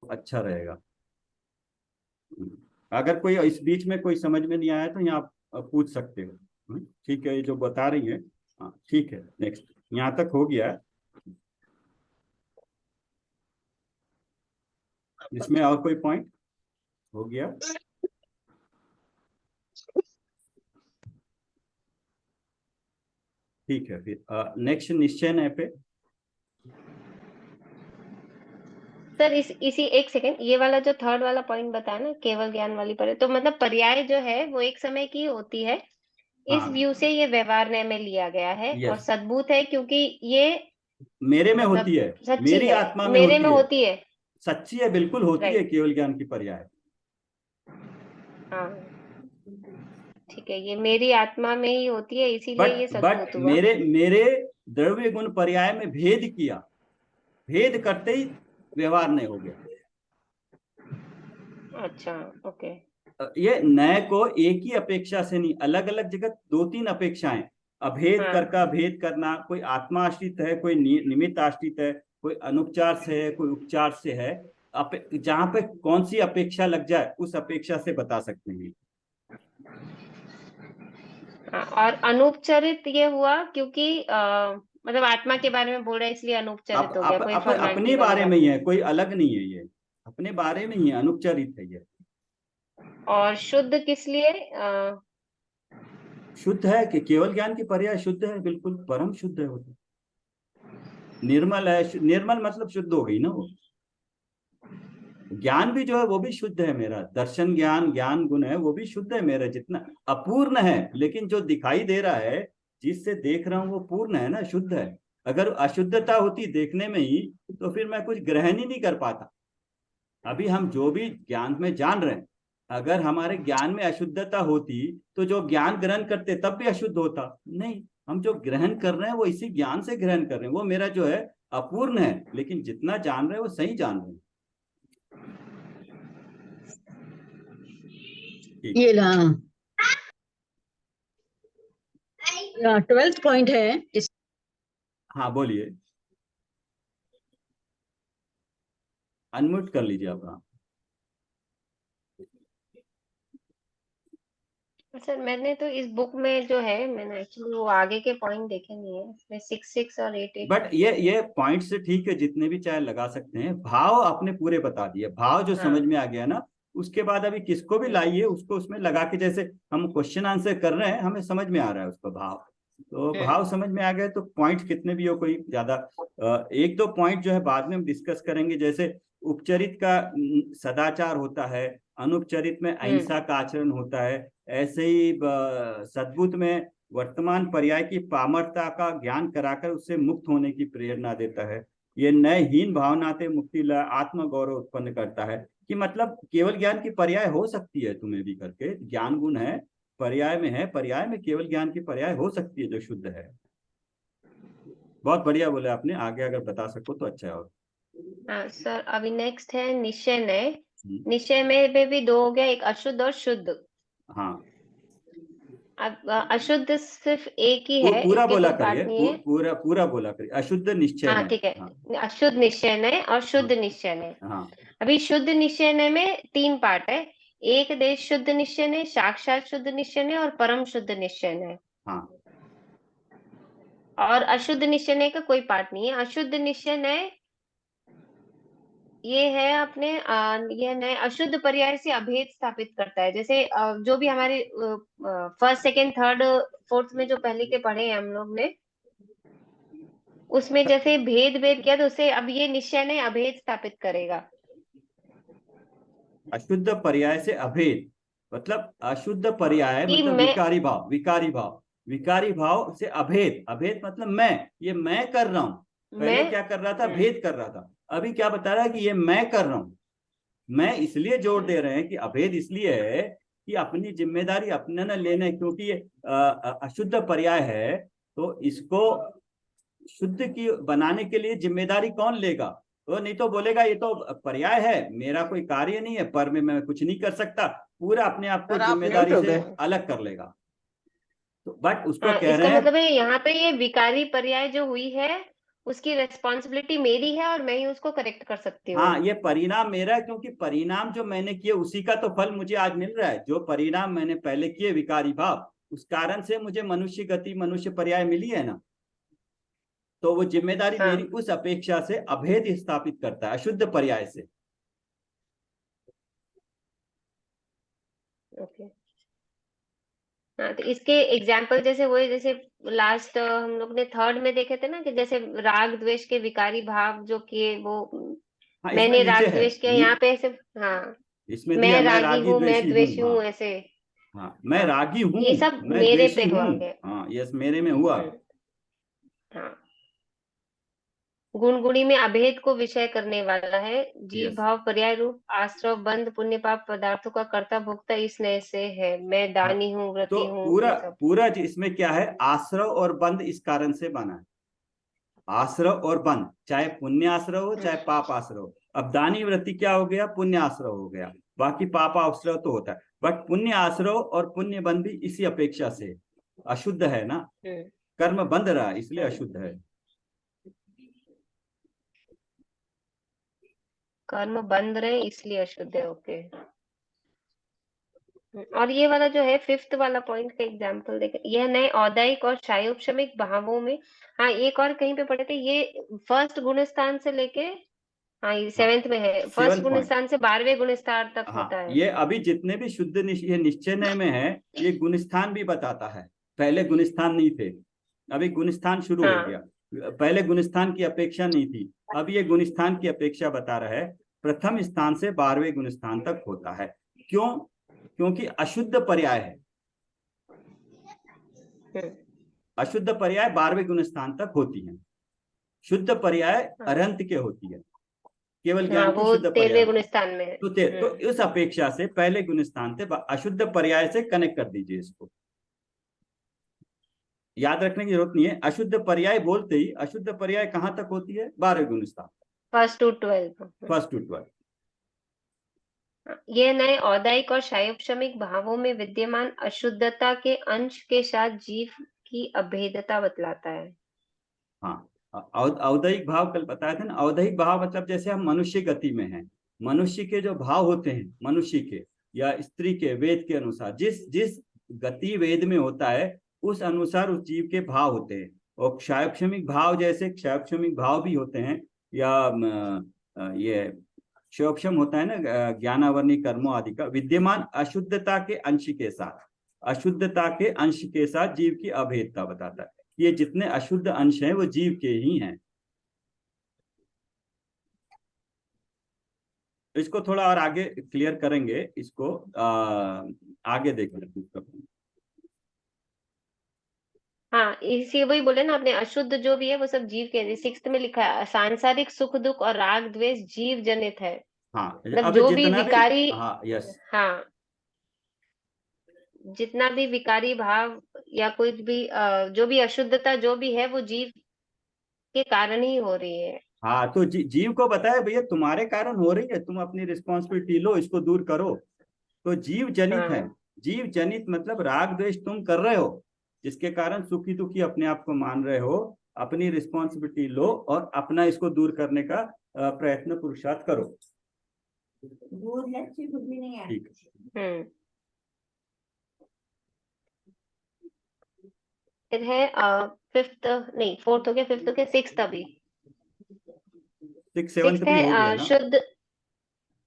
अच्छा रहेगा। अगर कोई इस बीच में कोई समझ में नहीं आया तो यहाँ आप पूछ सकते हो। ठीक है, ये जो बता रही है। हाँ ठीक है, नेक्स्ट। यहाँ तक हो गया। इसमें और कोई पॉइंट हो गया? ठीक है, फिर नेक्स्ट निश्चय नय पे। सर इसी एक सेकंड, ये वाला जो थर्ड वाला पॉइंट बताया ना, केवल ज्ञान वाली पर, तो मतलब पर्याय जो है वो एक समय की होती है। इस हाँ। व्यू से ये व्यवहार न्याय में लिया गया है, और यस। सद्भुत है क्योंकि ये मेरे में होती मतलब है। सच्ची मेरी है, आत्मा में मेरे में होती है। होती है। सच्ची है, बिल्कुल होती है, राइट। केवल ज्ञान की पर्याय। हाँ, ठीक है, ये मेरी आत्मा में ही होती है, इसीलिए ये बट सद्भुत हुआ। मेरे मेरे द्रव्य गुण पर्याय में भेद किया। भेद करते ही व्यवहार नहीं हो गया। अच्छा, ओके। ये नए को एक ही अपेक्षा से नहीं, अलग अलग जगह दो तीन अपेक्षाएं। अभेद कर हाँ, का भेद करना, कोई आत्मा आश्रित है, कोई निमित्त आश्रित है, कोई अनुपचार से है, कोई उपचार से है। जहां पे कौन सी अपेक्षा लग जाए उस अपेक्षा से बता सकते हैं। हाँ, और अनुपचरित ये हुआ क्योंकि मतलब आत्मा के बारे में बोल रहे हैं, इसलिए अनुपचरित हो गया, कोई फॉर्मेलिटी अपने वाली बारे में बात ही नहीं है, है। कोई अलग नहीं है ये। अपने बारे में ही है, अनुपचारित है ये। और शुद्ध किस लिए शुद्ध है कि केवल ज्ञान की पर्याय शुद्ध है, बिल्कुल परम शुद्ध है वो तो। निर्मल है, निर्मल मतलब शुद्ध हो गई ना वो। ज्ञान भी जो है वो भी शुद्ध है मेरा, दर्शन ज्ञान ज्ञान गुण है वो भी शुद्ध है मेरा, जितना अपूर्ण है लेकिन जो दिखाई दे रहा है, जिससे देख रहा हूं वो पूर्ण है ना, शुद्ध है। अगर अशुद्धता होती देखने में ही तो फिर मैं कुछ ग्रहण ही नहीं कर पाता। अभी हम जो भी ज्ञान में जान रहे हैं, अगर हमारे ज्ञान में अशुद्धता होती तो जो ज्ञान ग्रहण करते तब भी अशुद्ध होता नहीं। हम जो ग्रहण कर रहे हैं वो इसी ज्ञान से ग्रहण कर रहे हैं, वो मेरा जो है अपूर्ण है, लेकिन जितना जान रहे हैं वो सही जान रहे हैं। ठीक ये है। ला 12th पॉइंट है इस। हाँ बोलिए, अनम्यूट कर लीजिए आप। हाँ। सर मैंने तो इस बुक में जो है, मैंने एक्चुअली वो आगे के पॉइंट देखे नहीं है, इसमें 6 6 और 8 8 बट ये पॉइंट से ठीक है, जितने भी चाहे लगा सकते हैं। भाव आपने पूरे बता दिए, भाव जो समझ हाँ। में आ गया ना, उसके बाद अभी किसको भी हम्म। लाइए उसको उसमें लगा के, जैसे हम क्वेश्चन आंसर कर रहे हैं हमें समझ में आ रहा है उसका भाव। तो हम्म। भाव समझ में आ गए तो पॉइंट कितने भी हो, कोई ज्यादा एक दो पॉइंट जो है बाद में हम डिस्कस करेंगे। जैसे उपचरित का सदाचार होता है, अनुपचरित में हम्म। अहिंसा का आचरण होता है। ऐसे ही सद्बुद्ध में वर्तमान पर्याय की पामरता का ज्ञान कराकर उससे मुक्त होने की प्रेरणा देता है। ये नए हीन भावनाते मुक्ति ला आत्म गौरव उत्पन्न करता है। कि मतलब केवल ज्ञान की पर्याय हो सकती है, तुम्हें भी करके ज्ञान गुण है, पर्याय में है, पर्याय में केवल ज्ञान की पर्याय हो सकती है जो शुद्ध है। बहुत बढ़िया बोले आपने, आगे अगर बता सको तो अच्छा है। और हाँ सर, अभी नेक्स्ट है निश्चय नय। हम्म, निश्चय में भी दो हो गया, एक अशुद्ध और शुद्ध। हाँ। अब अशुद्ध सिर्फ एक ही है, पूरा इसके बोला कोई करिए, पार्ट नहीं है। पूरा पूरा बोला करिए, अशुद्ध निश्चय हाँ नहीं। ठीक है, हाँ। अशुद्ध निश्चय नय और हाँ। शुद्ध निश्चय नय। हाँ। अभी शुद्ध निश्चय नय में 3 पार्ट है। एक देश शुद्ध निश्चय नय, साक्षात शुद्ध निश्चय नय और परम शुद्ध निश्चय नय। हाँ। और अशुद्ध निश्चय नय का कोई पार्ट नहीं है। अशुद्ध निश्चय नय ये है अपने यह नए अशुद्ध पर्याय से अभेद स्थापित करता है। जैसे जो भी हमारे फर्स्ट सेकंड थर्ड फोर्थ में जो पहले के पढ़े हैं हम लोग ने, उसमें जैसे भेद भेद किया, तो उससे अब ये निश्चय ने अभेद स्थापित करेगा। अशुद्ध पर्याय से अभेद मतलब, अशुद्ध पर्याय कि मतलब मैं विकारी भाव, विकारी भाव। विकारी भाव से अभेद, अभेद मतलब मैं, ये मैं कर रहा हूं। मैं पहले क्या कर रहा था, हम्म, भेद कर रहा था। अभी क्या बता रहा है कि ये मैं कर रहा हूं। मैं इसलिए जोर दे रहे हैं कि अभेद इसलिए है कि अपनी जिम्मेदारी अपने न लेने, क्योंकि ये अशुद्ध पर्याय है। तो इसको शुद्ध की बनाने के लिए जिम्मेदारी कौन लेगा? तो नहीं तो बोलेगा ये तो पर्याय है, मेरा कोई कार्य नहीं है, पर में मैं कुछ नहीं कर सकता, पूरा अपने आप को सर आप म्यूट जिम्मेदारी हो से गए। अलग कर लेगा। तो बट उसको हाँ, कह इसका रहे हैं। मतलब है यहाँ पे ये विकारी पर्याय जो हुई है, उसकी रेस्पॉन्सिबिलिटी मेरी है और मैं ही उसको करेक्ट कर सकती हूँ। हाँ, ये परिणाम मेरा है, क्योंकि परिणाम जो मैंने किए उसी का तो फल मुझे आज मिल रहा है। जो परिणाम मैंने पहले किए विकारी भाव, उस कारण से मुझे मनुष्य गति, मनुष्य पर्याय मिली है ना। तो वो जिम्मेदारी हाँ मेरी उस अपेक्षा से अभेद स्थापित करता है, अशुद्ध पर्याय से। ओके। हाँ, तो इसके एग्जाम्पल जैसे वही, जैसे लास्ट हम लोग ने थर्ड में देखे थे ना, कि जैसे राग द्वेष के विकारी भाव जो किए वो, हाँ, इसमें मैंने नीचे राग है, द्वेष किया, यहाँ पे ऐसे। हाँ, इसमें दिया मैं मैं रागी रागी हूँ, मैं द्वेषी हूँ। द्वेषी हाँ, हूँ, ऐसे। हाँ, मैं हाँ, रागी हूँ, ये सब मैं मेरे द्वेषी पे हूँ। हो गए। हाँ, यस, मेरे में हुआ। हम्म। हाँ, गुण गुणी में अभेद को विषय करने वाला है। जीव यस। भाव पर्याय रूप आश्रव बंध पुण्य पाप पदार्थों का कर्ता भोक्ता इस नए से है। मैं हाँ, दानी हूँ, तो व्रती हूँ, पूरा ये सब। पूरा इसमें क्या है, आश्रव और बंध इस कारण से बना है। आश्रव और बंध, चाहे पुण्य आश्रव हो चाहे पाप आश्रव हो। अब दानी वृत्ति क्या हो गया, पुण्य आश्रव हो गया। बाकी पाप आश्रव तो होता है, बट पुण्य आश्रव और पुण्य बंध भी इसी अपेक्षा से अशुद्ध है ना। हम्म। कर्म बंध रहा इसलिए हम्म। अशुद्ध है। कर्म बंद रहे इसलिए अशुद्ध है। ओके। और ये वाला जो है फिफ्थ वाला पॉइंट का एग्जांपल देखें, यह नए औदायिक और शायोपशमिक भावों में। हाँ, एक और कहीं पे पढ़े थे ये, फर्स्ट गुण स्थान से लेके, हाँ ये हाँ, सेवेंथ में है, फर्स्ट 7 गुण पॉइंट। स्थान से 12वें गुण स्थान तक होता हाँ, है। ये अभी जितने भी शुद्ध ये निश्चय नय में है, ये गुणस्थान भी बताता है। पहले गुणस्थान नहीं थे, अभी गुणस्थान शुरू हो हाँ। गया। पहले गुणस्थान की अपेक्षा नहीं थी, अब ये गुणस्थान की अपेक्षा बता रहा है। प्रथम स्थान से 12वें गुणस्थान तक होता है। क्यों? क्योंकि अशुद्ध पर्याय है। हम्म। अशुद्ध पर्याय 12वें गुणस्थान तक होती है, शुद्ध पर्याय हाँ। अरंत के होती है। केवल हाँ, ज्ञान की वो शुद्ध पर्याय 13वें होती गुण है। स्थान में है। तो इस अपेक्षा से पहले गुणस्थान से अशुद्ध पर्याय से कनेक्ट कर दीजिए इसको। याद रखने की जरूरत नहीं है, अशुद्ध पर्याय बोलते ही अशुद्ध पर्याय कहां तक होती है, 12वें गुणस्थान, फर्स्ट टू 12। First to 12। ये नए औदायिक और शायोपशमिक भावों में विद्यमान अशुद्धता के अंश के साथ जीव की अभेदता बतलाता है। हाँ, औदैहिक भाव कल बताया था ना। औदैहिक भाव मतलब जैसे हम मनुष्य गति में हैं, मनुष्य के जो भाव होते हैं, मनुष्य के या स्त्री के, वेद के अनुसार जिस जिस गति वेद में होता है उस अनुसार उस जीव के भाव होते हैं। और क्षायक्षमिक भाव, जैसे क्षायक्षमिक भाव भी होते हैं, या ये क्षोक्षम होता है ना, ज्ञानावरणी कर्मों आदि का विद्यमान अशुद्धता के अंश के साथ, अशुद्धता के अंश के साथ जीव की अभेदता बताता है। ये जितने अशुद्ध अंश हैं वो जीव के ही हैं। इसको थोड़ा और आगे क्लियर करेंगे, इसको आगे देखेंगे। हाँ, इसी वही बोले ना आपने, अशुद्ध जो भी है वो सब जीव के। सिक्स्थ में लिखा है सांसारिक सुख दुख और राग द्वेष जीव जनित है। हाँ, मतलब अब जो भी जितना भी, विकारी, हाँ, यस। हाँ, जितना भी विकारी भाव या कुछ भी जो भी अशुद्धता जो भी है वो जीव के कारण ही हो रही है। हाँ, तो जीव को बताया भैया तुम्हारे कारण हो रही है, तुम अपनी रिस्पॉन्सिबिलिटी लो, इसको दूर करो। तो जीव जनित है। हाँ। जीव जनित मतलब राग द्वेष तुम कर रहे हो, जिसके कारण सुखी दुखी अपने आप को मान रहे हो। अपनी रिस्पॉन्सिबिलिटी लो और अपना इसको दूर करने का प्रयत्न, पुरुषार्थ करो। दूर है, कुछ भी नहीं है। ठीक है। फिर है फिफ्थ, नहीं फोर्थ हो गया, फिफ्थ हो गया, सिक्स्थ अभी। 6 7 सिक्स्थ भी है हो गया ना। शुद्ध,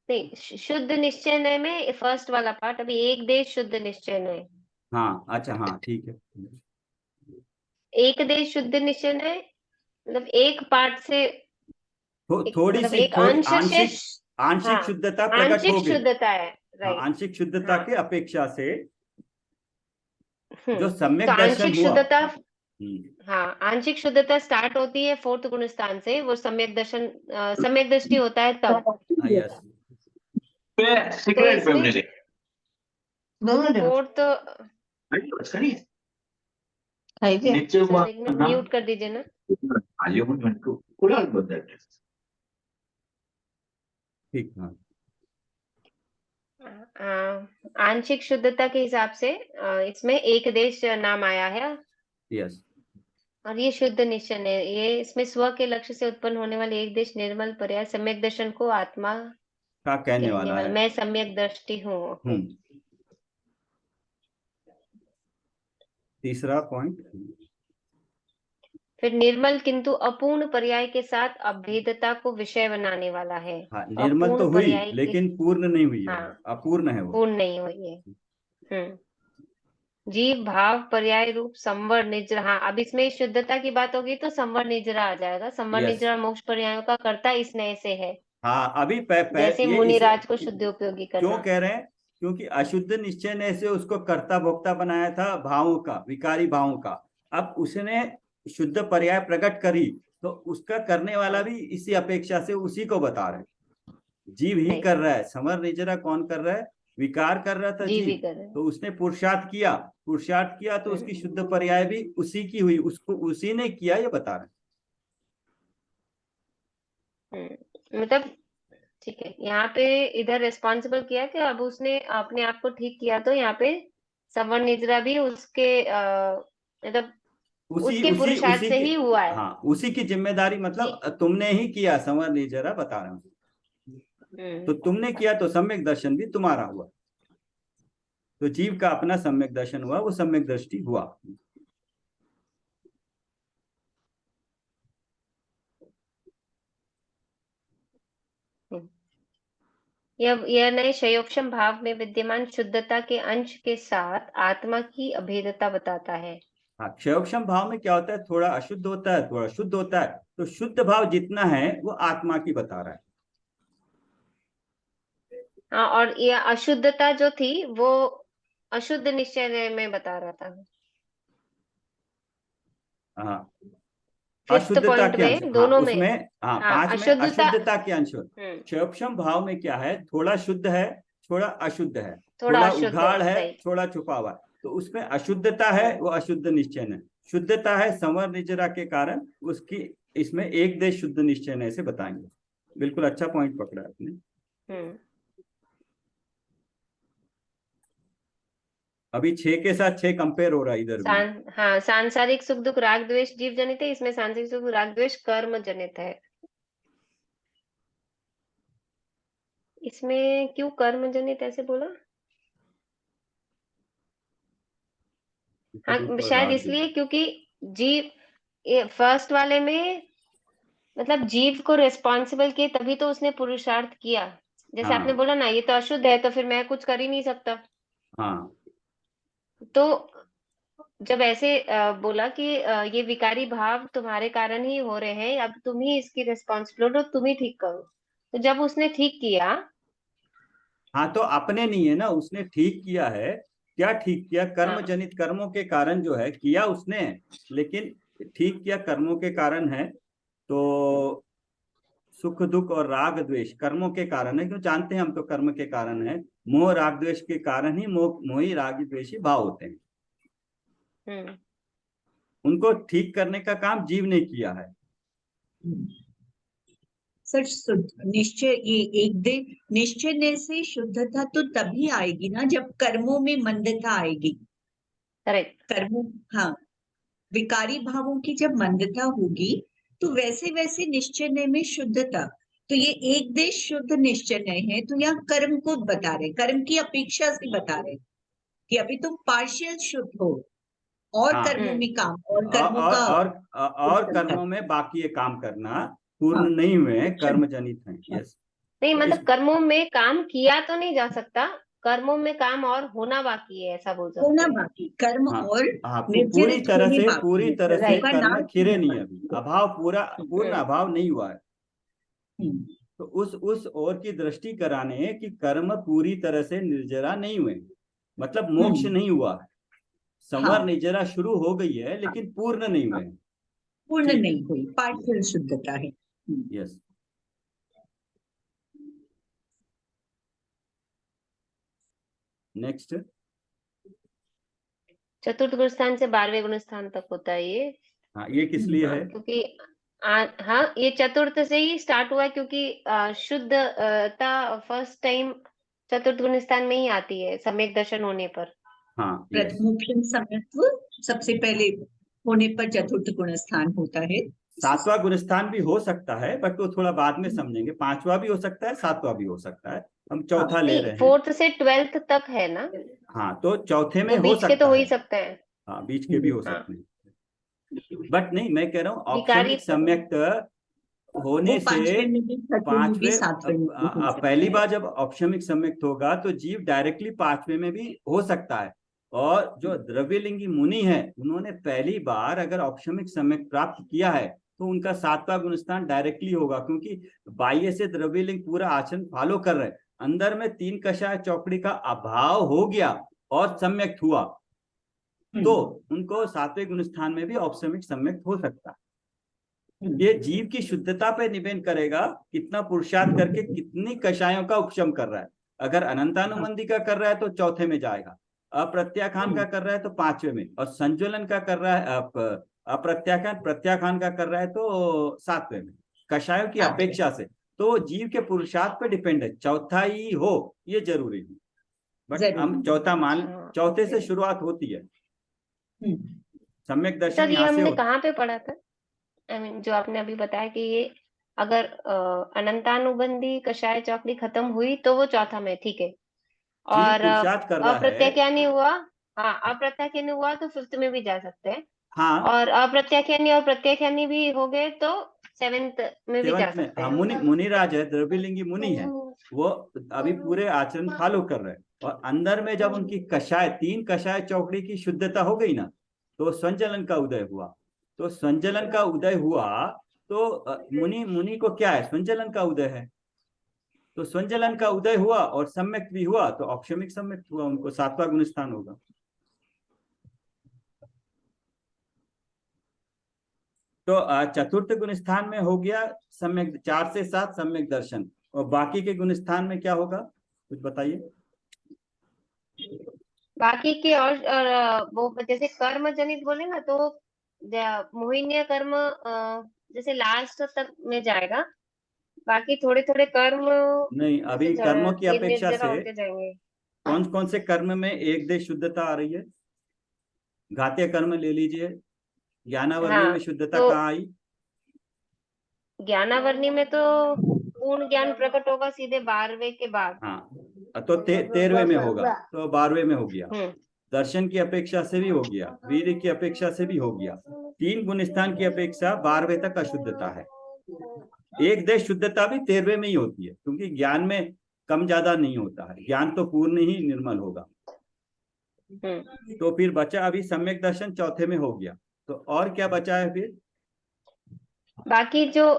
नहीं शुद्ध निश्चय नय में फर्स्ट वाला पार्ट, अभी एक देश शुद्ध निश्चय नय। हाँ, अच्छा, हाँ, ठीक है। एक देश शुद्ध निश्चय नय मतलब एक पार्ट से, थोड़ी मतलब सी, एक थोड़ी अंश से। आंशिक, हाँ, आंशिक शुद्धता प्रकट आंशिक हो गई। शुद्धता है। हाँ, राइट। आंशिक शुद्धता हाँ। के अपेक्षा से जो तो सम्यक दर्शन आंशिक हुआ। शुद्धता, हम्म। हाँ आंशिक शुद्धता स्टार्ट होती है फोर्थ गुण स्थान से, वो सम्यक दर्शन, सम्यक दृष्टि होता है तब। यस। तो इसमें फोर्थ, सर एक मिनट म्यूट कर दीजिए ना। ठीक, हाँ। आंशिक शुद्धता के हिसाब से इसमें एक देश नाम आया है। यस। और ये शुद्ध निश्चय है, ये इसमें स्व के लक्ष्य से उत्पन्न होने वाले एक देश निर्मल पर्याय सम्यक दर्शन को आत्मा का कहने कहने वाला वाला, है। मैं सम्यक दृष्टि हूँ। तीसरा पॉइंट, फिर निर्मल किंतु अपूर्ण पर्याय के साथ अभेदता को विषय बनाने वाला है। हाँ निर्मल अपूर्ण तो हुई पर्याय के, लेकिन पूर्ण नहीं हुई है, हाँ अपूर्ण है वो। पूर्ण नहीं हुई है। जीव भाव पर्याय रूप संवर निजरा, हाँ अब इसमें शुद्धता की बात होगी तो संवर निजरा आ जाएगा। संवर यस, निजरा मोक्ष पर्यायों का कर्ता इस नए से है, हाँ अभी जैसे ये इसे मुनिराज को शुद्ध उपयोगी क्यों करना। कह रहे हैं, क्योंकि अशुद्ध निश्चय ने से उसको कर्ता भोक्ता बनाया था भावों का, विकारी भावों का। अब उसने शुद्ध पर्याय प्रकट करी तो उसका करने वाला भी इसी अपेक्षा से उसी को बता रहे हैं। जीव ही नहीं, कर रहा है, समर निजरा कौन कर रहा है, विकार कर रहा था जीव ही जीव। कर रहे हैं। तो उसने पुरुषार्थ किया, पुरुषार्थ किया तो उसकी शुद्ध पर्याय भी उसी की हुई, उसको उसी ने किया, ये बता रहे मतलब ठीक है, यहाँ पे इधर रिस्पॉन्सिबल किया कि अब उसने अपने आप को ठीक किया, तो यहाँ पे संवर निजरा भी उसके मतलब उसी उसके उसी पुरुषार्थ उसी से की, ही हुआ है हाँ उसी की जिम्मेदारी, जी। मतलब तुमने ही किया, समर निजरा बता रहा हूँ। तो तुमने किया तो सम्यक दर्शन भी तुम्हारा हुआ। तो जीव का अपना सम्यक दर्शन हुआ, वो सम्यक दृष्टि हुआ। यह नए शयोक्षम भाव में विद्यमान शुद्धता के अंश के साथ आत्मा की अभेदता बताता है। हाँ क्षयोक्षम भाव में क्या होता है, थोड़ा अशुद्ध होता है, थोड़ा शुद्ध होता है। तो शुद्ध भाव जितना है वो आत्मा की बता रहा है। हाँ, और यह अशुद्धता जो थी वो अशुद्ध निश्चय में बता रहा था। हाँ फिफ्थ अशुद्धता पॉइंट के अंश, में हाँ दोनों में। उसमें, हाँ हाँ 5 में अशुद्धता। अशुद्धता के अंश। हम्म क्षयोक्षम भाव में क्या है, थोड़ा शुद्ध है, थोड़ा अशुद्ध है, थोड़ा थोड़ा अशुद्ध है, उघाड़ है, सही। थोड़ा छुपा हुआ है। तो उसमें अशुद्धता है, वो अशुद्ध निश्चय है। शुद्धता है संवर निजरा के कारण उसकी, इसमें एक देश शुद्ध निश्चय से बताएंगे। बिल्कुल अच्छा पॉइंट पकड़ा आपने। हम्म अभी 6 के साथ 6 कंपेयर हो रहा है इधर भी। हाँ सांसारिक सुख दुख राग द्वेष जीव जनित है, इसमें सांसारिक सुख राग द्वेष कर्म जनित है। इसमें क्यों कर्म जनित ऐसे बोला? हाँ दुख और शायद राग भी। इसलिए क्योंकि जीव फर्स्ट वाले में मतलब जीव को रिस्पॉन्सिबल किए तभी तो उसने पुरुषार्थ किया। जैसे आपने हाँ बोला ना ये तो अशुद्ध है तो फिर मैं कुछ कर ही नहीं सकता। हाँ तो जब ऐसे बोला कि ये विकारी भाव तुम्हारे कारण ही हो रहे हैं, अब तुम ही इसकी रिस्पॉन्सिबिलिटी हो, तुम ही ठीक करो। तो जब उसने ठीक किया। हाँ, तो अपने नहीं है ना, उसने ठीक किया है। क्या ठीक किया, कर्म हाँ जनित कर्मों के कारण जो है किया उसने, लेकिन ठीक किया कर्मों के कारण है। तो सुख दुख और राग द्वेष कर्मों के कारण है, क्यों जानते हैं हम, तो कर्म के कारण है। मोह राग द्वेष के कारण ही मोही राग द्वेषी भाव होते हैं। हम्म उनको ठीक करने का काम जीव ने किया है। सर निश्चय, ये एक दिन निश्चय से शुद्धता तो तभी आएगी ना जब कर्मों में मंदता आएगी। करेक्ट। कर्मों, हाँ, विकारी भावों की जब मंदता होगी तो वैसे वैसे निश्चय में शुद्धता। तो ये एक देश शुद्ध निश्चय है, तो यहाँ कर्म को बता रहे, कर्म की अपेक्षा से बता रहे कि अभी तुम पार्शियल शुद्ध हो और हाँ कर्मों में काम और और कर्मों और का और, और कर्मों में बाकी ये काम करना पूर्ण हाँ नहीं हुए हैं, शुद्ध, कर्म जनित हैं। हाँ, यस। नहीं तो इस मतलब कर्मों में काम किया तो नहीं जा सकता, कर्मों में काम और होना बाकी है, ऐसा बोल सकते होना हैं। बाकी, कर्म हाँ और हाँ पूरी निर्जरित तरह होने से, बाकी पूरी है, तरह से उनका कर्म नाश खिरे होना नहीं है अभी, बाकी है। अभाव पूरा, पूर्ण हम्म अभाव नहीं हुआ है। हम्म, तो उस ओर की दृष्टि कराने कि कर्म पूरी तरह से निर्जरा नहीं हुए, मतलब मोक्ष हम्म, नहीं हुआ है। संवर हाँ, निर्जरा शुरू हो गई है हाँ, लेकिन पूर्ण नहीं हाँ, हुए हैं। पूर्ण ठीक। नहीं हुई, पार्शियल शुद्धता है। यस। नेक्स्ट। चतुर्थ गुण स्थान से 12वें गुण स्थान तक होता है ये। हाँ ये किस लिए है, क्योंकि हाँ ये चतुर्थ से ही स्टार्ट हुआ है, क्योंकि शुद्धता फर्स्ट टाइम चतुर्थ गुण स्थान में ही आती है सम्यक दर्शन होने पर। हाँ यस। प्रथमोपशन समत्व सबसे पहले होने पर चतुर्थ गुण स्थान होता है। सातवां गुण स्थान भी हो सकता है, बट वो थोड़ा बाद में समझेंगे। पांचवा भी हो सकता है, सातवां भी हो सकता है, हम चौथा ले नहीं, रहे हैं। 4th से 12th तक है ना, हाँ, तो चौथे में तो हो बीच के तो सकता हो ही है। सकते हैं। हाँ, बीच के भी हो हाँ, सकते हैं, बट नहीं, मैं कह रहा हूँ विकारी औपशमिक सम्यक्त वो होने से 5वें में भी, 6वें में भी, 7वें में भी हो सकता पहली है। बार जब औपशमिक सम्यक्त होगा तो जीव डायरेक्टली 5वें में भी हो सकता है। और जो द्रव्यलिंगी मुनि है, उन्होंने पहली बार अगर औपशमिक सम्यक्त प्राप्त किया है तो उनका 7वां गुण स्थान डायरेक्टली होगा, क्योंकि बाह्य से द्रव्यलिंग पूरा आचरण फॉलो कर रहे हैं, अंदर में 3 कषाय चौकड़ी का अभाव हो गया और सम्यक्त हुआ, तो उनको 7वें गुण स्थान में भी औपशमिक सम्यक्त हो सकता है। ये जीव की शुद्धता पे डिपेंड करेगा, कितना पुरुषार्थ करके कितनी कषायों का उपशम कर रहा है। अगर अनंतानुबंधी का कर रहा है तो चौथे में जाएगा, अप्रत्याखान का कर रहा है तो 5वें में, और संज्वलन का कर रहा है, अप्रत्याखान प्रत्याखान का कर रहा है तो 7वें में, कषायों की अपेक्षा से। तो जीव के पुरुषार्थ पे डिपेंड है, चौथा ही हो ये जरूरी नहीं, बट हम चौथा मान, चौथे से शुरुआत होती है। सम्यक दर्शन सर ये यहाँ से हमने होता है। कहाँ पे पढ़ा था? आई मीन जो आपने अभी बताया कि ये अगर अनंतानुबंधी कषाय चौकड़ी खत्म हुई तो वो चौथा में, ठीक है, जीव और पुरुषार्थ कर रहा है। अप्रत्याख्यानी हुआ, हाँ अप्रत्याख्यानी हुआ तो 5th में भी जा सकते हैं, हाँ, और अप्रत्याख्यानी और प्रत्याख्यानी भी हो गए तो 7th में भी जा 7th में। सकते हाँ, हैं। मुनिराज है, द्रव्यलिंगी मुनि है, वो अभी पूरे आचरण फॉलो कर रहे हैं, और अंदर में जब उनकी कषाय 3 कषाय चौकड़ी की शुद्धता हो गई ना, तो संचलन का उदय हुआ। तो संचलन का उदय हुआ तो मुनि को क्या है, संचलन का उदय है। तो संचलन का उदय हुआ और सम्यक भी हुआ तो औपशमिक सम्यक हुआ, उनको 7वां गुण स्थान होगा। तो चतुर्थ गुण स्थान में हो गया सम्यक, 4 से 7 सम्यक दर्शन, और बाकी के गुण स्थान में क्या होगा, कुछ बताइए। बाकी के और वो जैसे कर्म जनित बोले ना, तो मोहिनीय कर्म जैसे लास्ट तक में जाएगा, बाकी थोड़े थोड़े कर्म नहीं, अभी जैसे कर्मों की अपेक्षा निर्जरा से होते जाएंगे। कौन कौन से कर्म में एक देश शुद्धता आ रही है। घातीय कर्म ले लीजिए, ज्ञानावर्णी में हाँ, शुद्धता तो कहाँ आई। ज्ञानावरणी में तो पूर्ण ज्ञान प्रकट होगा सीधे 12वें के बाद। हाँ, तो 13वें में होगा, तो 12वें में हो गया। दर्शन की अपेक्षा से भी हो गया, वीर्य की अपेक्षा से भी हो गया। 3 गुण स्थान की अपेक्षा 12वें तक अशुद्धता है। एक देश शुद्धता भी 13वें में ही होती है, क्योंकि ज्ञान में कम ज्यादा नहीं होता है, ज्ञान तो पूर्ण ही निर्मल होगा। तो फिर बचा अभी सम्यक दर्शन चौथे में हो गया, तो और क्या बचा है फिर। बाकी जो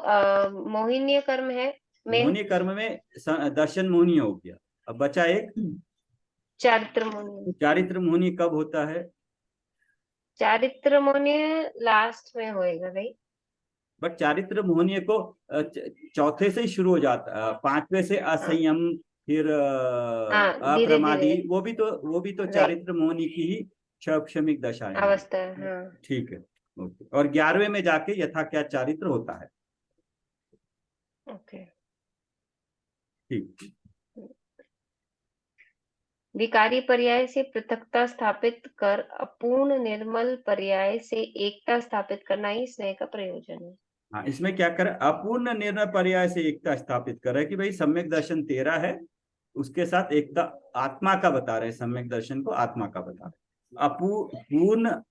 मोहिनीय कर्म है, मोहिनी कर्म में दर्शन मोहिनी हो गया। अब बचा एक चारित्र मोहिनी। चारित्र मोहिनी कब होता है। चारित्र मोहिनी लास्ट में होएगा भाई, बट चारित्र मोहनीय को चौथे से ही शुरू हो जाता है, 5वें से असंयम, फिर हाँ धीरे अप्रमादी, धीरे वो भी तो चारित्र मोहनी की ही क्षमिक दशा है। अवस्था है। हाँ, ठीक है, ओके। और 11वें में जाके यथा क्या चारित्र होता है। ओके। ठीक। विकारी पर्याय से पृथकता स्थापित कर अपूर्ण निर्मल पर्याय से एकता स्थापित करना ही स्नेह का प्रयोजन है। हाँ, इसमें क्या करे, अपूर्ण निर्णय पर्याय से एकता स्थापित करे कि भाई सम्यक दर्शन 13 है, उसके साथ एकता आत्मा का बता रहे हैं, सम्यक दर्शन को आत्मा का बता रहे हैं।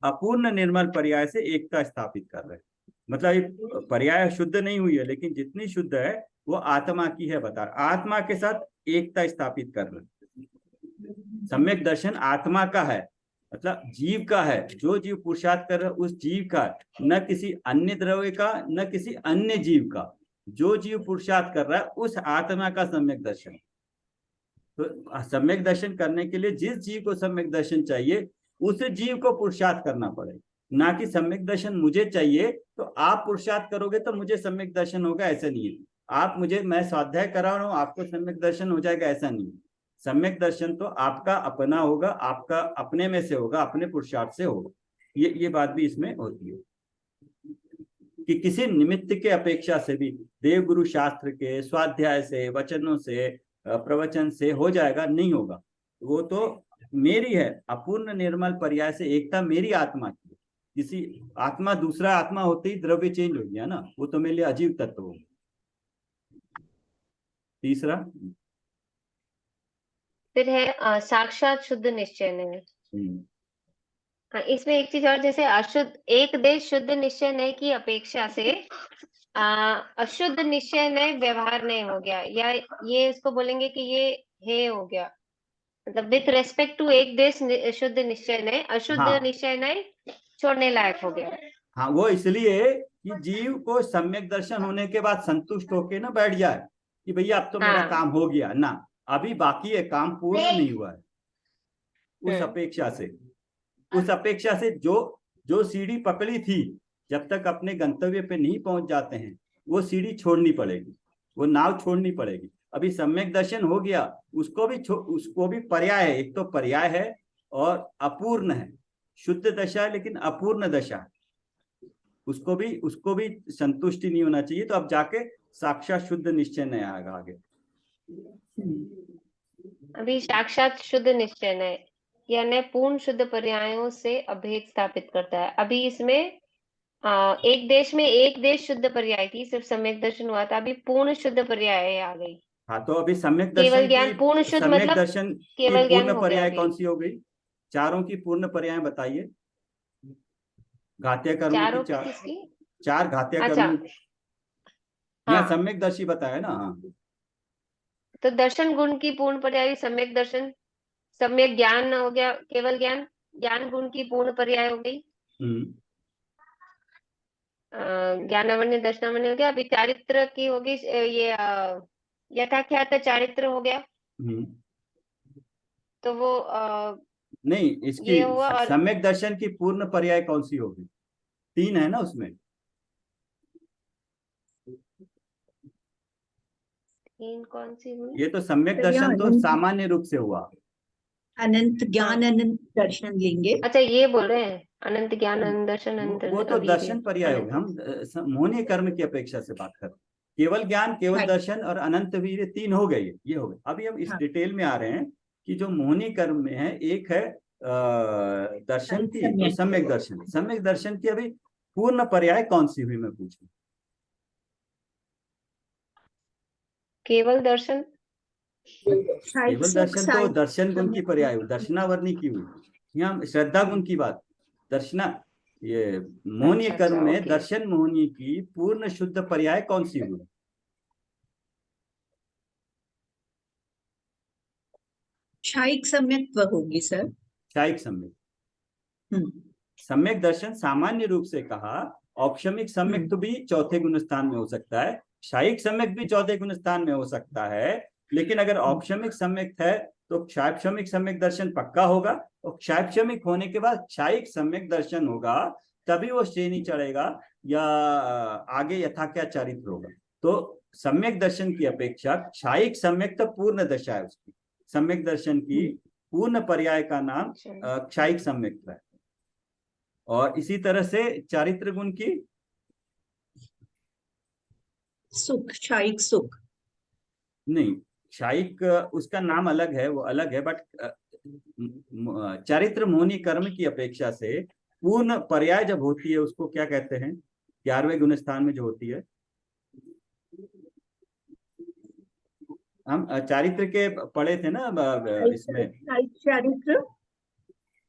अपूर्ण निर्मल पर्याय से एकता स्थापित कर रहे हैं, मतलब ये पर्याय शुद्ध नहीं हुई है, लेकिन जितनी शुद्ध है वो आत्मा की है, बता रहे आत्मा के साथ एकता स्थापित कर रहे हैं। सम्यक दर्शन आत्मा का है, मतलब जीव का है, जो जीव पुरुषार्थ कर रहा है उस जीव का, न किसी अन्य द्रव्य का, न किसी अन्य जीव का। जो जीव पुरुषार्थ कर रहा है उस आत्मा का सम्यक दर्शन। तो सम्यक दर्शन करने के लिए जिस जीव को सम्यक दर्शन चाहिए उस जीव को पुरुषार्थ करना पड़ेगा, ना कि सम्यक दर्शन मुझे चाहिए तो आप पुरुषार्थ करोगे तो मुझे सम्यक दर्शन होगा, ऐसा नहीं है। आप मुझे, मैं स्वाध्याय करा रहा हूँ, आपको सम्यक दर्शन हो जाएगा, ऐसा नहीं है। सम्यक दर्शन तो आपका अपना होगा, आपका अपने में से होगा, अपने पुरुषार्थ से होगा। ये बात भी इसमें होती है कि किसी निमित्त के अपेक्षा से भी देवगुरु शास्त्र के स्वाध्याय से, वचनों से, प्रवचन से हो जाएगा, नहीं होगा। वो तो मेरी है, अपूर्ण निर्मल पर्याय से एकता मेरी आत्मा की, किसी आत्मा दूसरा आत्मा होते ही द्रव्य चेंज हो गया ना, वो तो मेरे लिए अजीब तत्व हो। तीसरा फिर है साक्षात शुद्ध निश्चय नहीं। हाँ, इसमें एक चीज और, जैसे अशुद्ध एक देश शुद्ध निश्चय नहीं की अपेक्षा से अशुद्ध निश्चय नहीं व्यवहार नहीं हो गया, या ये इसको बोलेंगे कि ये हे हो गया, मतलब विथ रेस्पेक्ट टू एक देश शुद्ध निश्चय नहीं, अशुद्ध हाँ निश्चय नहीं छोड़ने लायक हो गया। हाँ, वो इसलिए कि जीव को सम्यक दर्शन होने के बाद संतुष्ट होके ना बैठ जाए कि भैया अब तो मेरा हाँ। काम हो गया ना, अभी बाकी है, काम पूर्ण नहीं हुआ है। उस अपेक्षा से, उस अपेक्षा से जो जो सीढ़ी पकड़ी थी, जब तक अपने गंतव्य पे नहीं पहुंच जाते हैं, वो सीढ़ी छोड़नी पड़ेगी, वो नाव छोड़नी पड़ेगी। अभी सम्यक दर्शन हो गया, उसको भी पर्याय है, एक तो पर्याय है और अपूर्ण है। शुद्ध दशा है लेकिन अपूर्ण दशा है, उसको भी संतुष्टि नहीं होना चाहिए। तो अब जाके साक्षात शुद्ध निश्चय नहीं आएगा आगे। अभी साक्षात शुद्ध निश्चय नहीं यानी पूर्ण शुद्ध पर्यायों से अभेद स्थापित करता है। अभी इसमें एक देश में एक देश शुद्ध पर्याय थी, सिर्फ सम्यक दर्शन हुआ था, अभी पूर्ण शुद्ध पर्याय आ गई। हाँ, तो अभी सम्यक केवल दर्शन ज्ञान पूर्ण की, शुद्ध सम्यक मतलब दर्शन की केवल ज्ञान पूर्ण हो गया पर्याय अभी। कौन सी हो गई? चारों की पूर्ण पर्याय बताइए। घात्य कर्मों की चारों की चार, किसकी? चार घात्य अच्छा, कर्मों। यहाँ हाँ, सम्यक दर्शी बताया ना। हाँ तो दर्शन गुण की पूर्ण पर्याय सम्यक दर्शन, सम्यक ज्ञान हो गया, केवल ज्ञान, ज्ञान गुण की पूर्ण पर्याय हो गई हम्म ज्ञानावन्य दर्शनावन्य हो गया। अभी चारित्र की होगी ये यथाख्यात चारित्र हो गया, हम्म। तो वो नहीं, इसकी ये हुआ। और सम्यक दर्शन की पूर्ण पर्याय कौन सी होगी? तीन है ना उसमें। तीन कौन सी हुई? ये तो सम्यक तो यहाँ दर्शन तो सामान्य रूप से हुआ। अनंत हाँ, ज्ञान अनंत दर्शन लेंगे। अच्छा ये बोल रहे हैं अनंत ज्ञान अनंत दर्शन अनंत वो तो वीर्य दर्शन पर्याय हो गए। अनंत। हम मोहनीय कर्म की अपेक्षा से बात कर रहे हैं। केवल ज्ञान, केवल हाँ दर्शन और अनंत वीर्य तीन हो गए, ये हो गए। अभी हम इस हाँ, डिटेल में आ रहे हैं कि जो मोहनीय कर्म में है, एक है दर्शन की, तो सम्यक सम्यक दर्शन, सम्यक दर्शन की अभी पूर्ण पर्याय कौन सी हुई मैं पूछूं? केवल दर्शन, साहित्य केवल सुख दर्शन तो साहित्य दर्शन गुण की पर्याय हुई, सम्यक। दर्शनावरणी की हुई। यहाँ श्रद्धा गुण की बात, दर्शना, ये मोहनीय अच्छा कर्म अच्छा में ओके। दर्शन मोहनीय की पूर्ण शुद्ध पर्याय कौन सी हुई? क्षायिक सम्यक्त्व होगी सर। क्षायिक सम्यक। हम्म सम्यक दर्शन सामान्य रूप से कहा, औपशमिक सम्यक हम्म तो भी चौथे गुण स्थान में हो सकता है, क्षायिक सम्यक भी चौथे गुण स्थान में हो सकता है। लेकिन अगर हम्म। औपशमिक सम्यक है तो क्षायक्षमिक सम्यक दर्शन पक्का होगा, और क्षायक्षमिक होने के बाद क्षायिक सम्यक दर्शन होगा, तभी वो श्रेणी चढ़ेगा या आगे यथाख्या चारित्र होगा। तो सम्यक दर्शन की अपेक्षा क्षायिक सम्यक तो पूर्ण दशा है उसकी। सम्यक दर्शन की पूर्ण पर्याय का नाम अच्छा, क्षायिक सम्यक है। और इसी तरह से चारित्र गुण की, सुख, क्षायिक सुख। नहीं, क्षायिक उसका नाम अलग है, वो अलग है, बट चारित्र मोहनी कर्म की अपेक्षा से पूर्ण पर्याय जब होती है उसको क्या कहते हैं? 11वें गुण स्थान में जो होती है, हम चारित्र के पढ़े थे ना इसमें। क्षायिक चारित्र।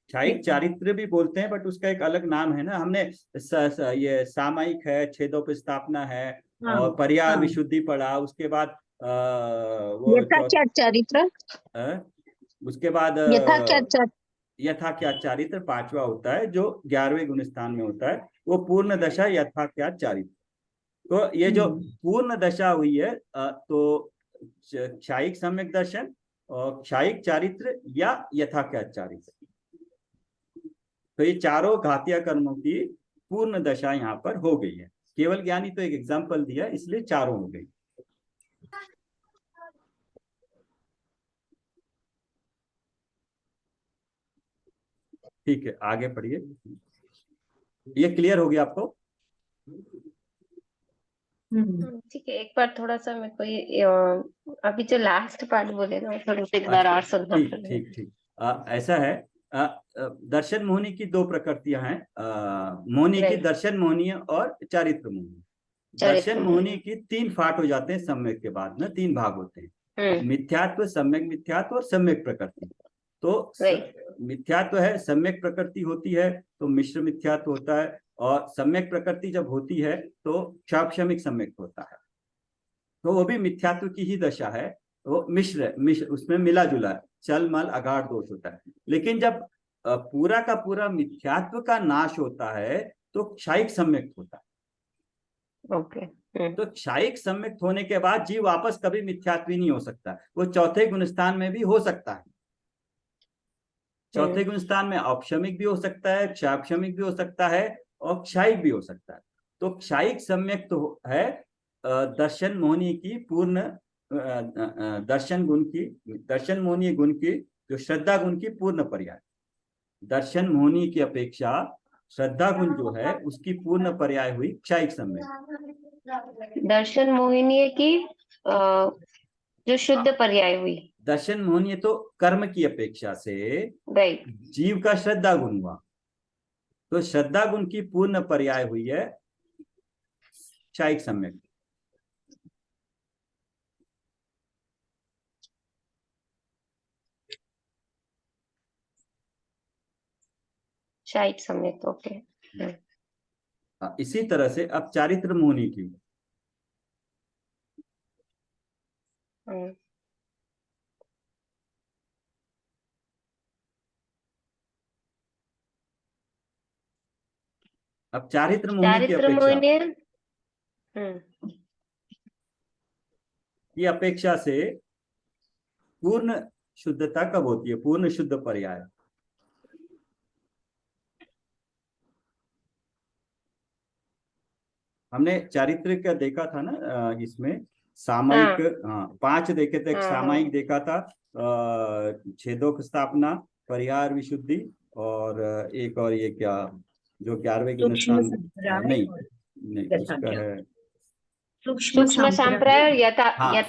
क्षायिक चारित्र भी बोलते हैं, बट उसका एक अलग नाम है ना। हमने ये सामायिक है, छेदोपस्थापना है, हाँ और पर्याय हाँ, विशुद्धि पढ़ा। उसके बाद वो यथाख्यात चारित्र, अ, उसके बाद यथाख्यात यथाख्यात चारित्र पांचवा होता है, जो 11वें गुण स्थान में होता है, वो पूर्ण दशा यथाख्यात चारित्र। तो ये जो पूर्ण दशा हुई है, तो क्षायिक सम्यक दर्शन और क्षायिक चारित्र या यथाख्यात चारित्र, तो ये चारों घातिया कर्मों की पूर्ण दशा यहाँ पर हो गई है। केवल ज्ञानी तो एक एग्जाम्पल दिया, इसलिए चारों हो गई। ठीक है, आगे पढ़िए। ये क्लियर हो गया आपको? ठीक है। एक बार थोड़ा सा मेरे को ये अभी जो लास्ट पार्ट बोले ना, थोड़ा सा एक बार अच्छा, और सुनना ठीक पड़ेगा। ठीक ठीक। ऐसा है दर्शन मोहिनी की दो प्रकृतियां हैं, मोहिनी की Right. दर्शन मोहिनी और चारित्र मोहिनी। चरित्र दर्शन मोहिनी की 3 फाट हो जाते हैं सम्यक के बाद ना, 3 भाग होते हैं, मिथ्यात्व, सम्यक मिथ्यात्व और सम्यक प्रकृति। तो Right. मिथ्यात्व है, सम्यक प्रकृति होती है तो मिश्र मिथ्यात्व होता है, और सम्यक प्रकृति जब होती है तो क्षाक्षमिक सम्यक होता है, तो वो भी मिथ्यात्व की ही दशा है, वो मिश्र उसमें मिला जुला है, चल मल अगाढ़ दोष होता है। लेकिन जब पूरा का पूरा मिथ्यात्व का नाश होता है तो क्षायिक सम्यक होता है। ओके। तो क्षायिक सम्यक होने के बाद जीव वापस कभी मिथ्यात्वी नहीं हो सकता, वो चौथे गुणस्थान में भी हो सकता है। चौथे गुणस्थान में औपशमिक भी हो सकता है, क्षाक्षमिक भी हो सकता है और क्षायिक भी हो सकता है। तो क्षायिक सम्यक तो है दर्शन मोहिनी की पूर्ण दर्शन मोहिनी गुण की जो श्रद्धा गुण की पूर्ण पर्याय। दर्शन मोहिनी की अपेक्षा श्रद्धा गुण जो है उसकी पूर्ण पर्याय हुई क्षायिक सम्यक। दर्शन मोहिनी की जो शुद्ध पर्याय हुई। दर्शन मोहिनी तो कर्म की अपेक्षा से राइट। जीव का श्रद्धा गुण हुआ, तो श्रद्धा गुण की पूर्ण पर्याय हुई है क्षायिक सम्यक। क्षायिक सम्यक, ओके। इसी तरह से अब चारित्र मोहिनी की, अब चारित्र मोहिनी की अपेक्षा से पूर्ण शुद्धता कब होती है, पूर्ण शुद्ध पर्याय। हमने चारित्र का देखा था ना, इसमें सामायिक 5 देखे थे। एक सामायिक देखा था, छेदोक स्थापना, परिहार विशुद्धि, और एक और ये क्या जो 11वें गुणस्थान नहीं उसका है सूक्ष्म संप्राय और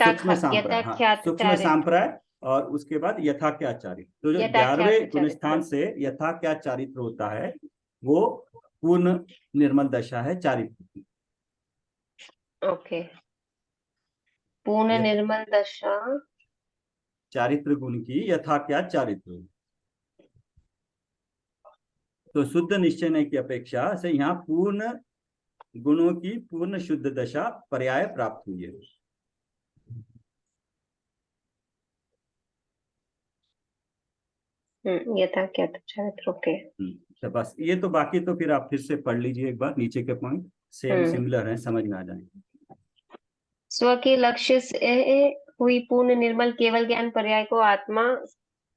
सूक्ष्म संप्राय, और उसके बाद यथाख्या चारित्र। तो जो 11वें गुणस्थान से यथाख्या चारित्र होता है वो पूर्ण निर्मल दशा है चारित्र की। ओके, पूर्ण निर्मल दशा चारित्र गुण की यथाख्या चारित्र। तो शुद्ध निश्चय की अपेक्षा से यहाँ पूर्ण गुणों की पूर्ण शुद्ध दशा पर्याय प्राप्त हुई है। यथाख्या चारित्र, ओके। तो बस ये तो, बाकी तो फिर आप फिर से पढ़ लीजिए एक बार, नीचे के पॉइंट सेम सिमिलर है, समझ में आ जाएंगे। स्व के लक्ष्य से हुई पूर्ण निर्मल केवल ज्ञान पर्याय को आत्मा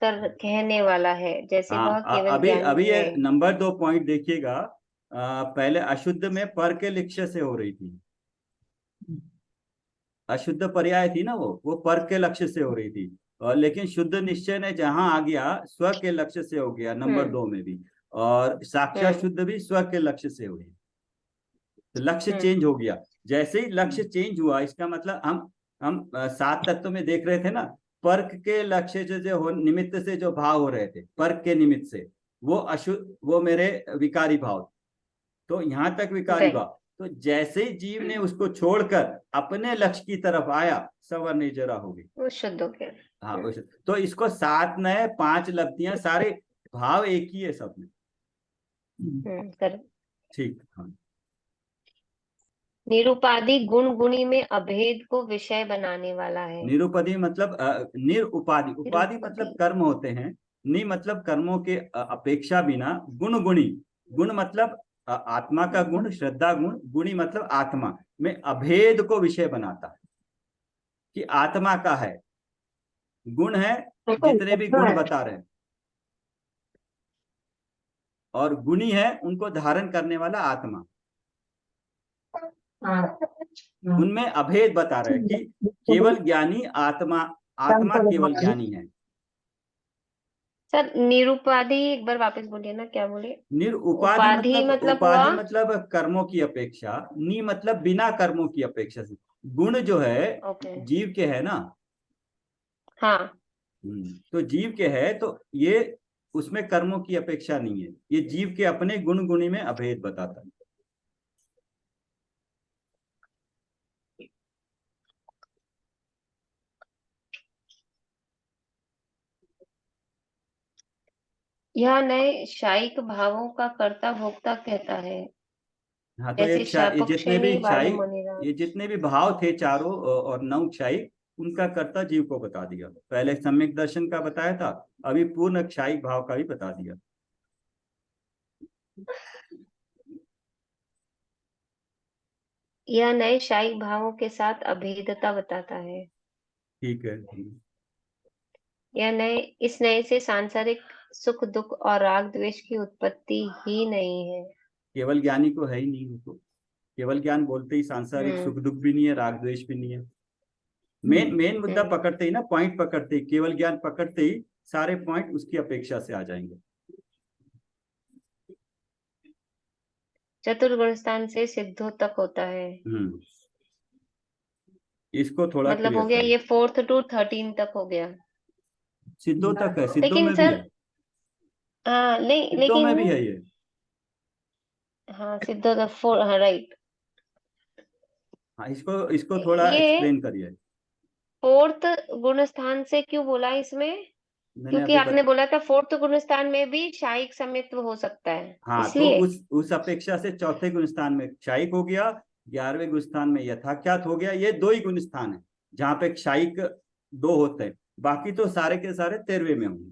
कहने वाला है, जैसे वह केवल ज्ञान अभी ये नंबर 2 पॉइंट देखिएगा। पहले अशुद्ध में पर के लक्ष्य से हो रही थी, अशुद्ध पर्याय थी ना, वो पर के लक्ष्य से हो रही थी, और लेकिन शुद्ध निश्चय ने जहां आ गया स्व के लक्ष्य से हो गया, नंबर 2 में भी, और साक्षात शुद्ध भी स्व के लक्ष्य से हुई, तो लक्ष्य चेंज हो गया। जैसे ही लक्ष्य चेंज हुआ, इसका मतलब हम 7 तत्व में देख रहे थे ना, पर्क के लक्ष्य से जो निमित्त से जो भाव हो रहे थे, पर्क के निमित्त से वो अशुद्ध, वो मेरे विकारी भाव, तो यहां तक विकारी भाव। तो जैसे ही जीव ने उसको छोड़कर अपने लक्ष्य की तरफ आया, सवर्ण जरा हो गई, वो शुद्ध हो गया। हाँ वो शुद्ध। तो इसको 7 नए 5 लब्धियां, सारे भाव एक ही है सब में। ठीक, हाँ। निरुपाधि गुण गुणी में अभेद को विषय बनाने वाला है। निरुपाधि मतलब निरुपाधि, उपाधि मतलब कर्म होते हैं, नि मतलब कर्मों के अपेक्षा बिना, गुण गुणी, गुण मतलब आत्मा का गुण, श्रद्धा गुण, गुणी मतलब आत्मा में अभेद को विषय बनाता है, कि आत्मा का है, गुण है, जितने भी गुण बता रहे हैं, और गुणी है उनको धारण करने वाला आत्मा, उनमें अभेद बता रहे हैं कि केवल ज्ञानी आत्मा केवल ज्ञानी है। सर निरुपाधि एक बार वापस बोलिए ना, क्या बोले? निरुपाधि मतलब उपाधि मतलब कर्मों की अपेक्षा, नि मतलब बिना कर्मों की अपेक्षा से। गुण जो है जीव के है ना, हाँ, तो जीव के है, तो ये उसमें कर्मों की अपेक्षा नहीं है। ये जीव के अपने गुण गुणी में अभेद बताता है। यह नए शायिक भावों का कर्ता भोक्ता कहता है, हाँ, तो जैसे ये शापक जितने श्रेणी भी वाले क्षायिक, मुनिराज। ये जितने भी भाव थे चारों और नौ क्षायिक, उनका कर्ता जीव को बता दिया। पहले सम्यक दर्शन का बताया था, अभी पूर्ण क्षायिक भाव का भी बता दिया। यह नए शायिक भावों के साथ अभेदता बताता है। ठीक है। इस नए से सांसारिक सुख दुख और राग द्वेष की उत्पत्ति ही नहीं है। केवल ज्ञानी को है ही नहीं वो तो। केवल ज्ञान बोलते ही सांसारिक सुख दुख भी नहीं है, राग द्वेष भी नहीं है। मेन मेन मुद्दा पकड़ते ही ना, पॉइंट पकड़ते ही, केवल ज्ञान पकड़ते ही सारे पॉइंट उसकी अपेक्षा से आ जाएंगे। चतुर्गुण स्थान से सिद्धों तक होता है। इसको थोड़ा मतलब हो क्लियर गया करें। ये 4th to 13 तक हो गया। सिद्धों तक है, सिद्धों लेकिन में भी सर, है, हाँ नहीं, सिद्धों में लेकिन भी है ये। हाँ सिद्धों तक 4, हाँ राइट। हाँ, इसको इसको थोड़ा ये एक्सप्लेन करिए। 4th गुण स्थान से क्यों बोला इसमें? मैंने क्योंकि अभी आपने बोला था 4th गुण स्थान में भी शायिक सम्यक्त्व हो सकता है, हाँ, तो इसलिए। उस अपेक्षा से चौथे गुण स्थान में क्षायिक हो गया, 11वें गुण स्थान में यथाख्यात हो गया। ये दो ही गुण स्थान है जहाँ पे क्षायिक दो होते हैं, बाकी तो सारे के सारे 13वें में होंगे।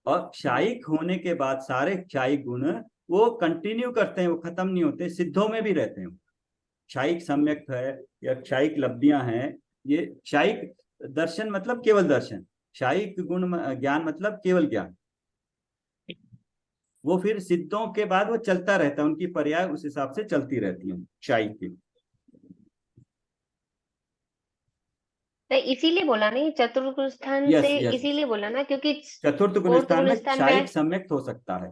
और क्षायिक होने के बाद सारे क्षायिक गुण वो कंटिन्यू करते हैं, वो खत्म नहीं होते, सिद्धों में भी रहते हैं। क्षायिक सम्यक है या क्षायिक लब्धियां हैं, ये क्षायिक दर्शन मतलब केवल दर्शन, क्षायिक गुण ज्ञान मतलब केवल ज्ञान, वो फिर सिद्धों के बाद वो चलता रहता है, उनकी पर्याय उस हिसाब से चलती रहती है क्षायिक की। नहीं, इसीलिए बोला नहीं चतुर्थ स्थान यस से, यस, इसीलिए बोला ना क्योंकि चतुर्थ गुण 4th स्थान गुण में स्थान क्षायिक में सम्यक हो सकता है,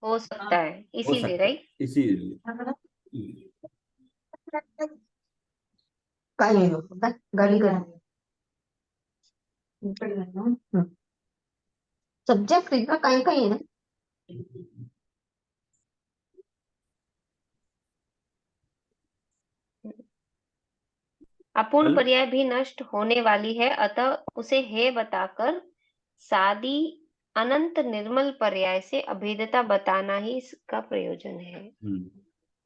हो सकता है, हो इसीलिए सकता है, राइट। इसीलिए। काय नाही होत, गाली कर सब्जेक्ट इतना काही काही आहे ना. अपूर्ण कल पर्याय भी नष्ट होने वाली है, अतः उसे हे बताकर सादी अनंत निर्मल पर्याय से अभेदता बताना ही इसका प्रयोजन है।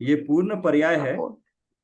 ये पूर्ण पर्याय है, अपूर्ण,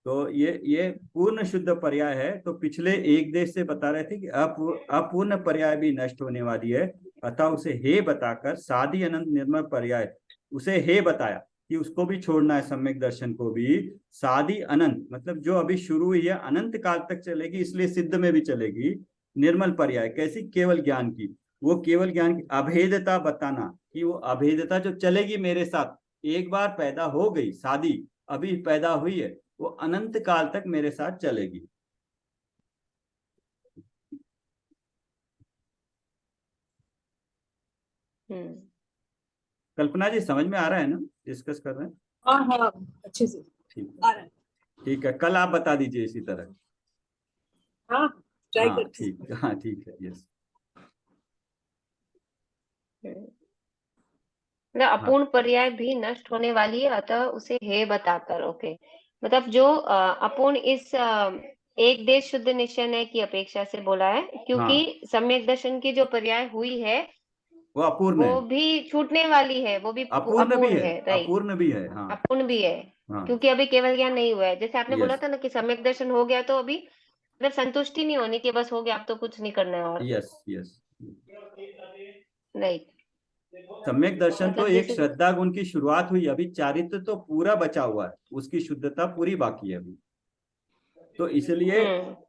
तो ये पूर्ण शुद्ध पर्याय है। तो पिछले एक देश से बता रहे थे कि अपूर्ण पर्याय भी नष्ट होने वाली है, अतः उसे हे बताकर सादी अनंत निर्मल पर्याय, उसे हे बताया कि उसको भी छोड़ना है, सम्यक दर्शन को भी। सादी अनंत मतलब जो अभी शुरू हुई है अनंत काल तक चलेगी, इसलिए सिद्ध में भी चलेगी। निर्मल पर्याय कैसी? केवल ज्ञान की। वो केवल ज्ञान की अभेदता बताना, कि वो अभेदता जो चलेगी मेरे साथ, एक बार पैदा हो गई शादी, अभी पैदा हुई है, वो अनंत काल तक मेरे साथ चलेगी। कल्पना जी समझ में आ रहा है ना, डिस्कस कर रहे हैं? हाँ हाँ, अच्छे से ठीक आ है, रहा है. ठीक है, कल आप बता दीजिए इसी तरह। हाँ, ट्राई हाँ करते ठीक, हाँ ठीक है, यस। मतलब अपूर्ण पर्याय भी नष्ट होने वाली है, अतः उसे हे बताकर, ओके, मतलब जो अपूर्ण इस एक देश शुद्ध निश्चय की अपेक्षा से बोला है, क्योंकि सम्यक दर्शन की जो पर्याय हुई है वो अपूर्ण है, वो भी छूटने वाली है, वो भी अपूर्ण भी अपूर्ण है, है, राइट। अपूर्ण भी है, हाँ अपूर्ण भी है, हाँ, क्योंकि अभी केवल ज्ञान नहीं हुआ है। जैसे आपने बोला यस था ना कि सम्यक दर्शन हो गया तो अभी मतलब संतुष्टि नहीं होनी कि बस हो गया, अब तो कुछ नहीं करना है और, यस यस। राइट। सम्यक दर्शन तो मतलब एक जैसे श्रद्धा गुण की शुरुआत हुई, अभी चारित्र तो पूरा बचा हुआ है, उसकी शुद्धता पूरी बाकी है अभी। तो इसलिए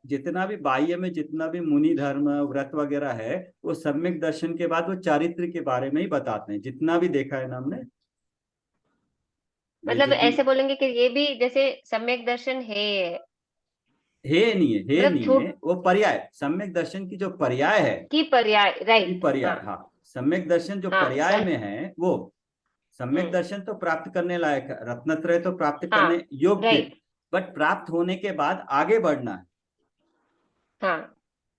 जितना भी बाह्य में जितना भी मुनि धर्म व्रत वगैरह है, वो सम्यक दर्शन के बाद वो चारित्र के बारे में ही बताते हैं, जितना भी देखा है ना हमने। ये मतलब जितनी ऐसे बोलेंगे कि ये भी जैसे सम्यक दर्शन है, हे नहीं है, हे मतलब नहीं छूट है, वो पर्याय, सम्यक दर्शन की जो पर्याय है, की पर्याय, की राइट। हाँ पर्याय, हाँ। सम्यक दर्शन जो हाँ पर्याय में है वो, सम्यक हम्म, दर्शन तो प्राप्त करने लायक है, रत्नत्रय तो प्राप्त हाँ करने योग्य, राइट, बट प्राप्त होने के बाद आगे बढ़ना है। हाँ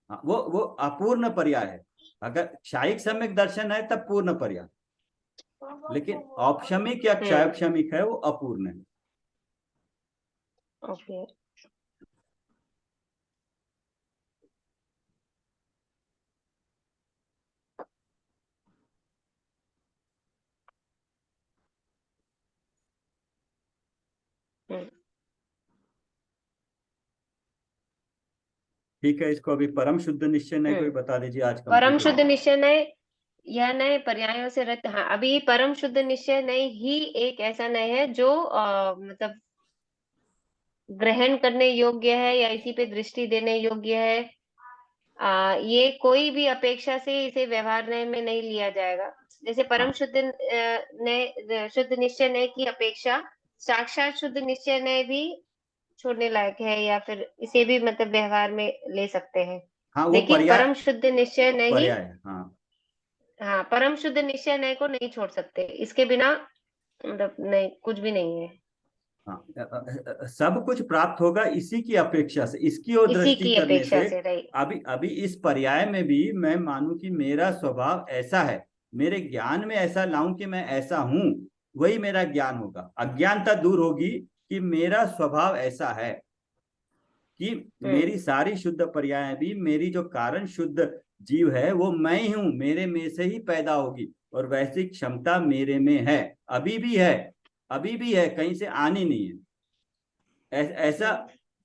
हाँ, वो अपूर्ण पर्याय है। अगर क्षायिक सम्यक दर्शन है तब पूर्ण पर्याय, लेकिन औपशमिक या हम्म। क्षयक्षमिक है वो अपूर्ण है। ओके। ठीक है, इसको अभी परम शुद्ध निश्चय नहीं कोई बता दीजिए आज परम कंप्लीट शुद्ध निश्चय नय यह नए पर्यायों से रहित। हाँ, अभी परम शुद्ध निश्चय नय ही एक ऐसा नय है जो मतलब ग्रहण करने योग्य है या इसी पे दृष्टि देने योग्य है। ये कोई भी अपेक्षा से इसे व्यवहार नय में नहीं लिया जाएगा। जैसे परम शुद्ध नय, शुद्ध निश्चय नय की अपेक्षा साक्षात शुद्ध निश्चय नय भी छोड़ने लायक है, या फिर इसे भी मतलब व्यवहार में ले सकते हैं। हाँ वो लेकिन पर्याय, परम शुद्ध निश्चय नहीं, पर्याय है, हाँ हाँ परम शुद्ध निश्चय नय को नहीं छोड़ सकते, इसके बिना मतलब नहीं, कुछ भी नहीं है। हाँ सब कुछ प्राप्त होगा इसी की अपेक्षा से, इसकी ओर इसी दृष्टि की करने अपेक्षा से। से रही। अभी अभी इस पर्याय में भी मैं मानूं कि मेरा स्वभाव ऐसा है, मेरे ज्ञान में ऐसा लाऊं कि मैं ऐसा हूं, वही मेरा ज्ञान होगा। अज्ञानता दूर होगी कि मेरा स्वभाव ऐसा है, कि मेरी सारी शुद्ध पर्याय भी, मेरी जो कारण शुद्ध जीव है वो मैं ही हूं, मेरे में से ही पैदा होगी, और वैसी क्षमता मेरे में है, अभी भी है, अभी भी है, कहीं से आनी नहीं है। ऐसा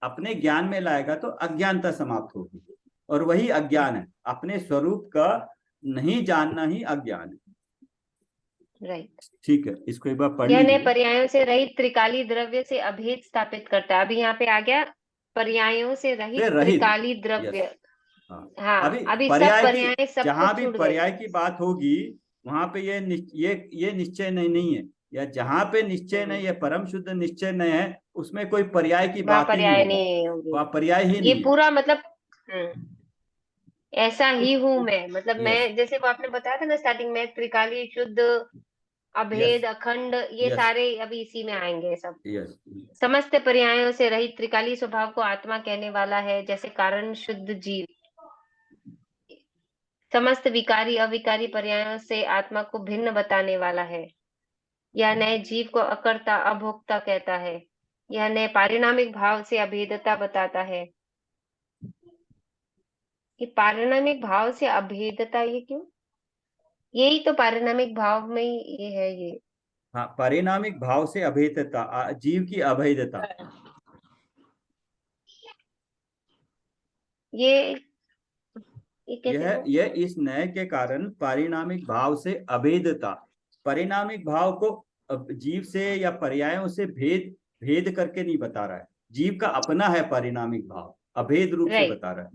अपने ज्ञान में लाएगा तो अज्ञानता समाप्त होगी, और वही अज्ञान है, अपने स्वरूप का नहीं जानना ही अज्ञान है। राइट। ठीक है, इसको एक बार पढ़ यह नए लीजिए। पर्यायों से रहित त्रिकाली द्रव्य से अभेद स्थापित करता है। अभी यहाँ पे आ गया पर्यायों से रहित रहित, त्रिकाली द्रव्य। यस, हाँ हाँ, अभी अभी सब पर्याय की, पर्याय सब जहां कुछ भी छूट गए। पर्याय की बात होगी वहां पे ये निश्चय नहीं है, या जहां पे निश्चय नहीं है, परम शुद्ध निश्चय नहीं है, उसमें कोई पर्याय की वहां बात ही नहीं पर्याय होगी, नहीं होगी। वहां पर्याय ही ये नहीं है। पूरा मतलब ऐसा ही हूं मैं, मतलब यस मैं जैसे वो आपने बताया था ना स्टार्टिंग में, त्रिकाली शुद्ध यस अभेद अखंड, ये यस सारे अभी इसी में आएंगे सब। यस समस्त पर्यायों से रहित त्रिकाली स्वभाव को आत्मा कहने वाला है, जैसे कारण शुद्ध जीव। समस्त विकारी अविकारी पर्यायों से आत्मा को भिन्न बताने वाला है। यह नए जीव को अकर्ता अभोक्ता कहता है। यह नए पारिणामिक भाव से अभेदता बताता है। ये पारिणामिक भाव से अभेदता, ये क्यों? यही तो पारिणामिक भाव में ही ये है ये। हाँ, पारिणामिक भाव से अभेदता, जीव की अभेदता। ये कैसे हुआ? यह इस नए के कारण पारिणामिक भाव से अभेदता, परिणामिक भाव को जीव से या पर्यायों से भेद भेद करके नहीं बता रहा है, जीव का अपना है परिणामिक भाव, अभेद रूप से राइट। बता रहा है,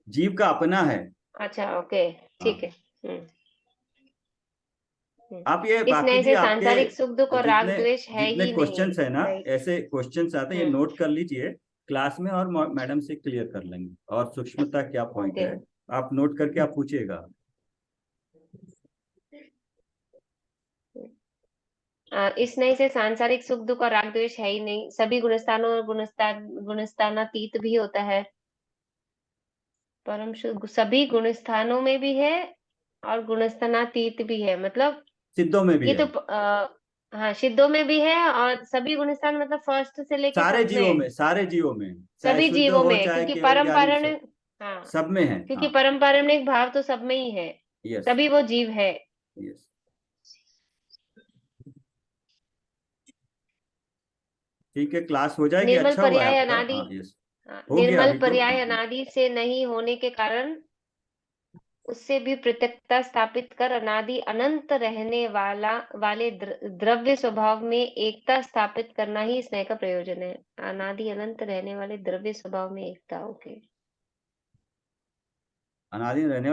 जीव का अपना है। अच्छा, ओके, ठीक हाँ, है। आप ये इस बाकी नए भी से आपके सांसारिक सुख दुख और राग जितने द्वेष है जितने ही नहीं। क्वेश्चंस है ना, राइट। ऐसे क्वेश्चंस आते हैं, ये नोट कर लीजिए क्लास में, और मैडम से क्लियर कर लेंगे, और सूक्ष्मता क्या पॉइंट ओके। है आप नोट करके आप पूछिएगा। इस नए से सांसारिक सुख दुख और राग द्वेष है ही नहीं, सभी गुणस्थानों और गुणस्थानातीत भी होता है। परम शुद्ध सभी गुणस्थानों में भी है और गुणस्थानातीत भी है, मतलब सिद्धों में भी ये है, तो हाँ सिद्धों में भी है, और सभी गुणस्थान मतलब फर्स्ट से लेके सारे सब जीवों में, में, सारे जीवों में, चाहे सभी शुद्ध जीवों हो में, चाहे क्योंकि केवल ज्ञानी हो, परम्परा ने, सब हाँ सब में है। क्योंकि हाँ, परम्पराणिक भाव तो सब में ही है, यस तभी वो जीव है। यस, ठीक है, क्लास हो जाएगी, निर्मल अच्छा हुआ है पर्याय आपका, अनादि, हाँ यस, हो गया निर्मल अभी तो, पर्याय हाँ अनादि से नहीं होने के कारण उससे भी पृथकता स्थापित कर अनादि अनंत रहने वाले द्रव्य स्वभाव में एकता स्थापित करना ही स्नेह का प्रयोजन है। अनादि अनंत रहने वाले द्रव्य स्वभाव में एकता, ओके। अनादि रहने